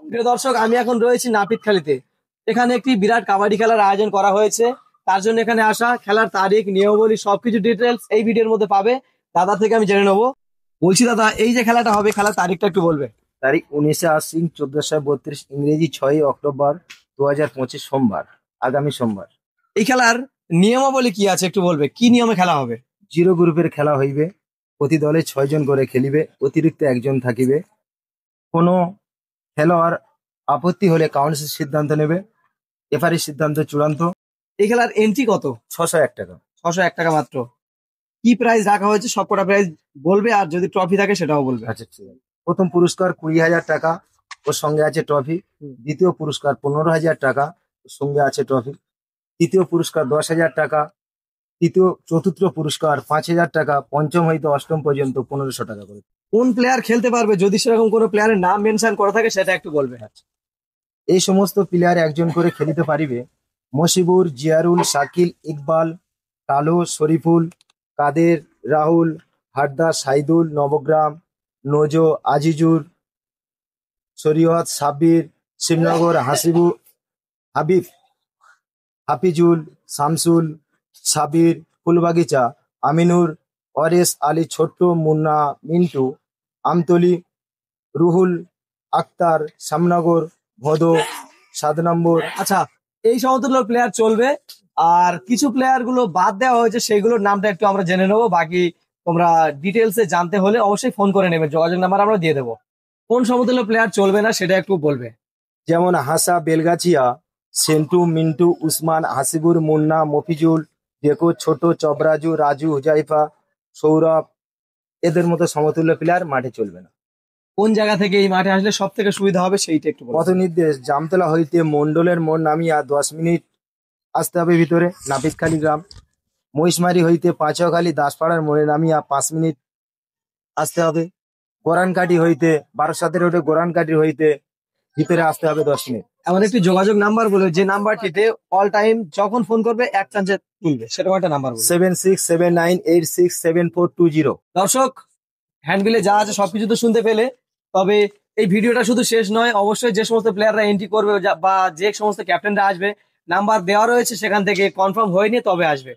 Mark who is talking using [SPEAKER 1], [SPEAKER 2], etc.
[SPEAKER 1] প্রিয় দর্শক, আমি এখন রয়েছি নাপিতখালীতে। এখানে একটি বিরাট কাবাডি খেলার আয়োজন করা হয়েছে। তার জন্য এখানে আসা, খেলার তারিখ, নিয়মাবলী সবকিছু ডিটেলস এই ভিডিওর মধ্যে পাবে। দাদা থেকে আমি জেনে নেবো। বলছি দাদা, এই যে খেলাটা হবে, খেলার তারিখটা একটু বলবে?
[SPEAKER 2] তারিখ 19 আশ্বিন 1432, ইংরেজি 6 অক্টোবর 2025, সোমবার, আগামী সোমবার।
[SPEAKER 1] এই খেলার নিয়মাবলী কি আছে একটু বলবে? কি নিয়মে খেলা হবে?
[SPEAKER 2] 0 গ্রুপের খেলা হইবে। প্রতি দলে 6 জন করে খেলিবে, অতিরিক্ত একজন থাকিবে। কোনো খেলোয়াড় আপত্তি হলে কাউন্সিল সিদ্ধান্ত নেবে। রেফারির সিদ্ধান্ত চূড়ান্ত।
[SPEAKER 1] এই খেলার এন্ট্রি কত?
[SPEAKER 2] 601 টাকা।
[SPEAKER 1] 601 টাকা মাত্র। কি প্রাইজ রাখা হয়েছে সবকটা প্রাইজ বলবে, আর যদি ট্রফি থাকে সেটাও বলবে।
[SPEAKER 2] আচ্ছা, ঠিক আছে। প্রথম পুরস্কার 20,000 টাকা, ওর সঙ্গে আছে ট্রফি। দ্বিতীয় পুরস্কার 15,000 টাকা, ওর সঙ্গে আছে ট্রফি। তৃতীয় পুরস্কার 10,000 টাকা। চতুর্থ পুরস্কার 5,000 টাকা। পঞ্চম হইতে অষ্টম পর্যন্ত 1500 টাকা করে।
[SPEAKER 1] কোন প্লেয়ার খেলতে পারবে, যদি সেরকম কোনো প্লেয়ারের নাম মেনশন করা থাকে সেটা একটু বলবে।
[SPEAKER 2] এই সমস্ত প্লেয়ার একজন করে খেলিতে পারিবে: মশিবুর, জিয়ারুল, শাকিল, ইকবাল, কালো, শরীফুল, কাদের, রাহুল, হাড্ডা, সাইদুল, নবগ্রাম, নজো, আজিজুর, শরীয়ত, সাব্বির, শিবনগর, হাবিব, হাফিজুল, শামসুল, সাবির, ফুলবাগিচা, আমিনুর, ওয়ারেস আলী, ছোট্ট, মুন্না, মিন্টু, আমতলি, রুহুল, আক্তার, শ্যামনগর, ভদো, 7 নম্বর।
[SPEAKER 1] আচ্ছা, এই সমতুল্য প্লেয়ার চলবে। আর কিছু প্লেয়ার গুলো বাদ দেওয়া হয়েছে, সেগুলোর নামটা একটু আমরা জেনে নেবো। বাকি তোমরা ডিটেলসে জানতে হলে অবশ্যই ফোন করে নেবে, যোগাযোগ নাম্বার আমরা দিয়ে দেবো। কোন সমতুল্য প্লেয়ার চলবে না সেটা একটু বলবে?
[SPEAKER 2] যেমন হাসা, বেলগাছিয়া, সেন্টু, মিন্টু, উসমান, হাসিবুর, মুন্না, মফিজুল, ডেকো, ছোট, চবরাজু, রাজু, হুজাইফা, সৌরভ, এদের মতো সমতুল্য প্লেয়ার মাঠে চলবে না।
[SPEAKER 1] কোন জায়গা থেকে এই মাঠে আসলে সব থেকে সুবিধা হবে সেইটা একটু বলবে?
[SPEAKER 2] পথ নির্দেশ: জামতলা হইতে মন্ডলের মোড় নামিয়া 10 মিনিট আসতে হবে ভিতরে, নাপিতখালী গ্রাম। মহিষমারি হইতে পাঁচখালী দাসপাড়ার মোড়ে নামিয়া 5 মিনিট আসতে হবে। গোরানকাটি হইতে 12-17 রোডে গোরানকাটি হইতে ভিতরে আসতে হবে 10 মিনিট।
[SPEAKER 1] এমন একটি যোগাযোগ নাম্বার বলে যে নাম্বারটিতে অল টাইম যখন ফোন করবে এক চান্সে তুলবে, সেরকম একটা নাম্বার বলবে।
[SPEAKER 2] 7679867420।
[SPEAKER 1] দর্শক, হ্যান্ডবিলে যা আছে সবকিছু তো শুনতে পেলে। তবে এই ভিডিওটা শুধু শেষ নয়, অবশ্যই যে সমস্ত প্লেয়াররা এন্ট্রি করবে বা যে সমস্ত ক্যাপ্টেনরা আসবে, নাম্বার দেওয়া রয়েছে, সেখান থেকে কনফার্ম হয়ে নিয়ে তবে আসবে।